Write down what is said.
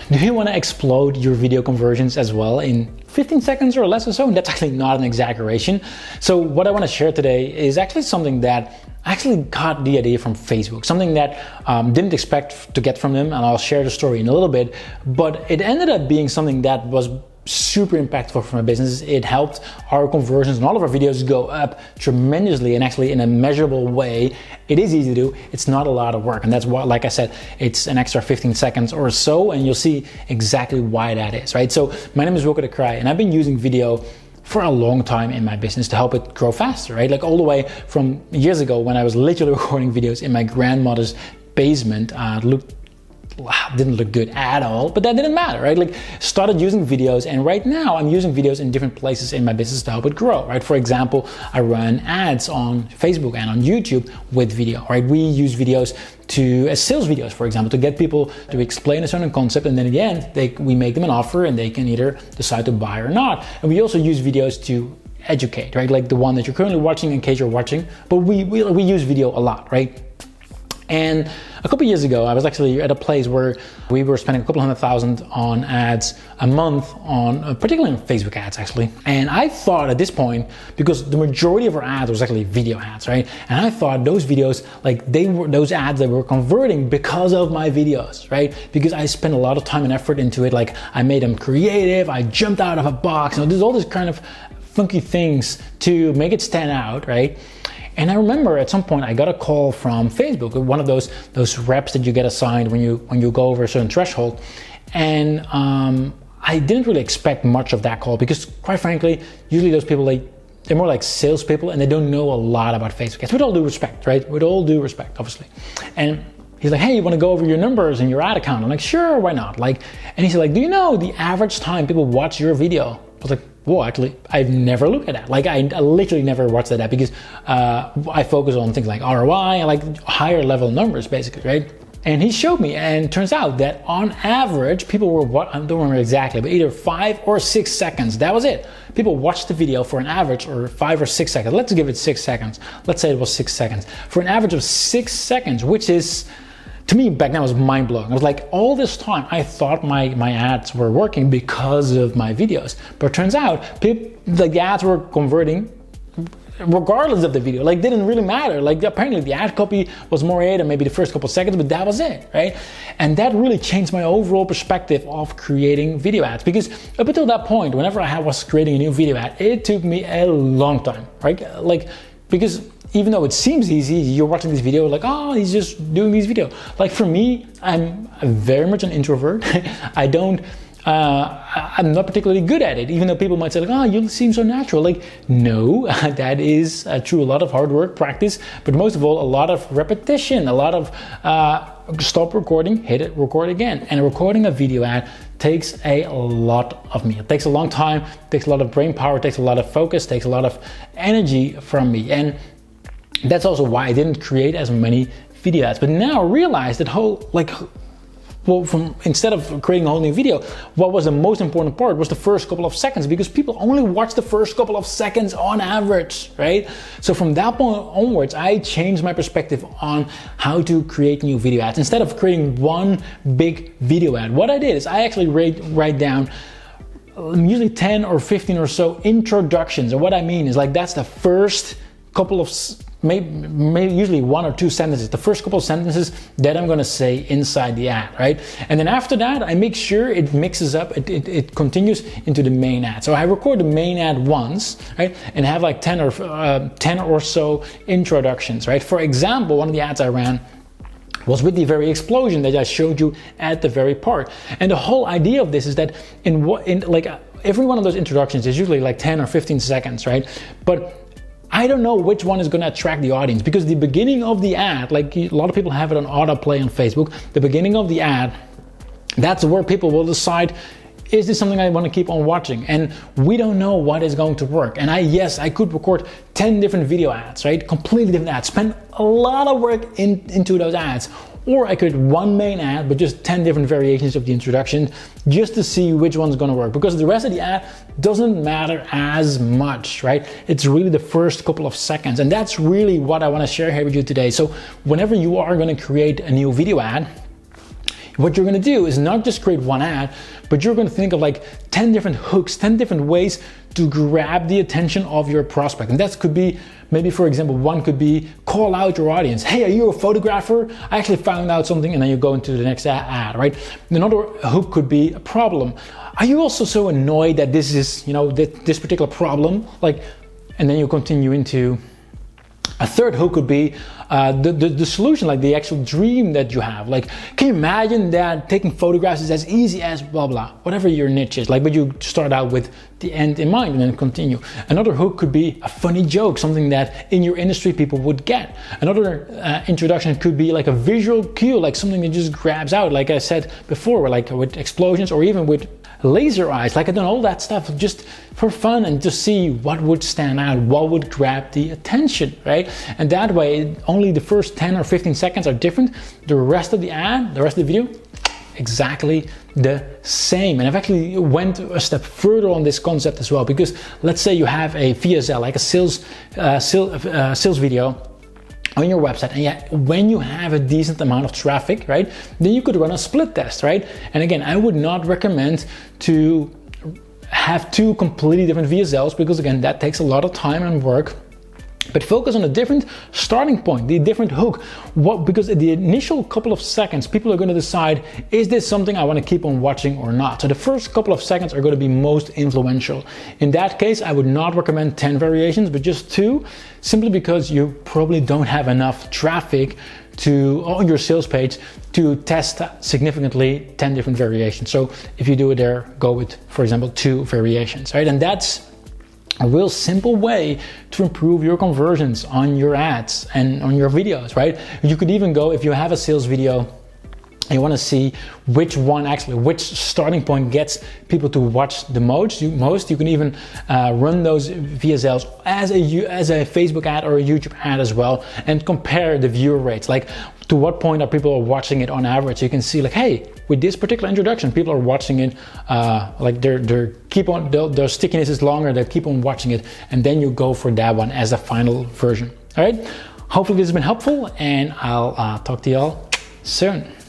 Do you want to explode your video conversions as well in 15 seconds or less or so? And that's actually not an exaggeration. So what I want to share today is actually something that I actually got the idea from Facebook, something that didn't expect to get from them, and I'll share the story in a little bit, but it ended up being something that was super impactful for my business. It helped our conversions and all of our videos go up tremendously, and actually in a measurable way. It is easy to do. It's not a lot of work, and that's why, like I said, it's an extra 15 seconds or so, and you'll see exactly why that is, right? So my name is Wilco Kreij, and I've been using video for a long time in my business to help it grow faster, right? Like all the way from years ago when I was literally recording videos in my grandmother's basement. Didn't look good at all, but that didn't matter, right? Like started using videos, and right now I'm using videos in different places in my business to help it grow, right? For example, I run ads on Facebook and on YouTube with video, right? We use videos as sales videos, for example, to get people to explain a certain concept, and then in the end, we make them an offer and they can either decide to buy or not. And we also use videos to educate, right? Like the one that you're currently watching in case you're watching, but we use video a lot, right? And a couple years ago, I was actually at a place where we were spending a couple $100,000 on ads a month, particularly on Facebook ads actually. And I thought at this point, because the majority of our ads was actually video ads, right? And I thought those videos, like those ads that were converting because of my videos, right? Because I spent a lot of time and effort into it. Like I made them creative, I jumped out of a box, there's all this kind of funky things to make it stand out, right? And I remember at some point I got a call from Facebook, one of those reps that you get assigned when you go over a certain threshold. And I didn't really expect much of that call because, quite frankly, usually those people, they're more like salespeople and they don't know a lot about Facebook ads. With all due respect, right? With all due respect, obviously. And he's like, hey, you want to go over your numbers and your ad account? I'm like, sure, why not? And he's like, do you know the average time people watch your video? I was like, whoa, actually, I've never looked at that. Like I literally never watched that because I focus on things like ROI and like higher level numbers basically, right? And he showed me, and it turns out that on average, people were, I don't remember exactly, but either 5 or 6 seconds. That was it. People watched the video for an average or 5 or 6 seconds. Let's give it 6 seconds. Let's say it was 6 seconds. For an average of 6 seconds, which is, to me back then, was mind blowing. I was like, all this time I thought my ads were working because of my videos, but it turns out the ads were converting regardless of the video. Like didn't really matter. Like apparently the ad copy was more than maybe the first couple seconds, but that was it, right? And that really changed my overall perspective of creating video ads, because up until that point, whenever I was creating a new video ad, it took me a long time, right? Like because even though it seems easy, you're watching this video like, oh, he's just doing these videos. Like for me, I'm very much an introvert. I'm not particularly good at it, even though people might say like, oh, you seem so natural. Like, no, that is true. A lot of hard work, practice, but most of all, a lot of repetition, a lot of stop recording, hit it, record again. And recording a video ad takes a lot of me. It takes a long time, takes a lot of brain power, takes a lot of focus, takes a lot of energy from me. And that's also why I didn't create as many video ads. But now I realize that instead of creating a whole new video, what was the most important part was the first couple of seconds, because people only watch the first couple of seconds on average, right? So from that point onwards, I changed my perspective on how to create new video ads. Instead of creating one big video ad, what I did is I actually write down usually 10 or 15 or so introductions. And what I mean is like that's the first couple of maybe usually 1 or 2 sentences, the first couple of sentences that I'm going to say inside the ad, right? And then after that, I make sure it mixes up, it continues into the main ad. So I record the main ad once, right? And have like 10 or so introductions, right? For example, one of the ads I ran was with the very explosion that I showed you at the very part. And the whole idea of this is that every one of those introductions is usually like 10 or 15 seconds, right? But I don't know which one is going to attract the audience, because the beginning of the ad, like a lot of people have it on autoplay on Facebook, the beginning of the ad, that's where people will decide, is this something I want to keep on watching? And we don't know what is going to work. And I could record 10 different video ads, right? Completely different ads, spend a lot of work into those ads. Or I could one main ad, but just 10 different variations of the introduction just to see which one's gonna work, because the rest of the ad doesn't matter as much, right? It's really the first couple of seconds. And that's really what I wanna share here with you today. So whenever you are gonna create a new video ad, what you're gonna do is not just create one ad, but you're gonna think of like 10 different hooks, 10 different ways to grab the attention of your prospect. And that could be, maybe for example, one could be call out your audience. Hey, are you a photographer? I actually found out something, and then you go into the next ad, right? Another hook could be a problem. Are you also so annoyed that this is, this particular problem? Like, and then you continue into a third hook could be the solution, like the actual dream that you have. Like, can you imagine that taking photographs is as easy as blah, blah, whatever your niche is. Like, but you start out with the end in mind and then continue. Another hook could be a funny joke, something that in your industry people would get. Another introduction could be like a visual cue, like something that just grabs out. Like I said before, like with explosions or even with laser eyes. Like, I done all that stuff just for fun and to see what would stand out, what would grab the attention, right? And that way, only the first 10 or 15 seconds are different. The rest of the ad, the rest of the video, exactly the same. And I've actually went a step further on this concept as well, because let's say you have a VSL, like a sales video on your website, and yet when you have a decent amount of traffic, right, then you could run a split test, right? And again, I would not recommend to have two completely different VSLs, because again, that takes a lot of time and work. But focus on a different starting point, the different hook. Because at the initial couple of seconds, people are going to decide, is this something I want to keep on watching or not? So the first couple of seconds are going to be most influential. In that case, I would not recommend 10 variations, but just 2, simply because you probably don't have enough traffic on your sales page to test significantly 10 different variations. So if you do it there, go with, for example, 2 variations, right? And that's a real simple way to improve your conversions on your ads and on your videos, right? You could even go, if you have a sales video, you want to see which starting point gets people to watch the most. You can even run those VSLs as a Facebook ad or a YouTube ad as well, and compare the viewer rates. Like, to what point are people watching it on average? You can see, like, hey, with this particular introduction, people are watching it, like their stickiness is longer, they keep on watching it, and then you go for that one as a final version. All right, hopefully this has been helpful, and I'll talk to y'all soon.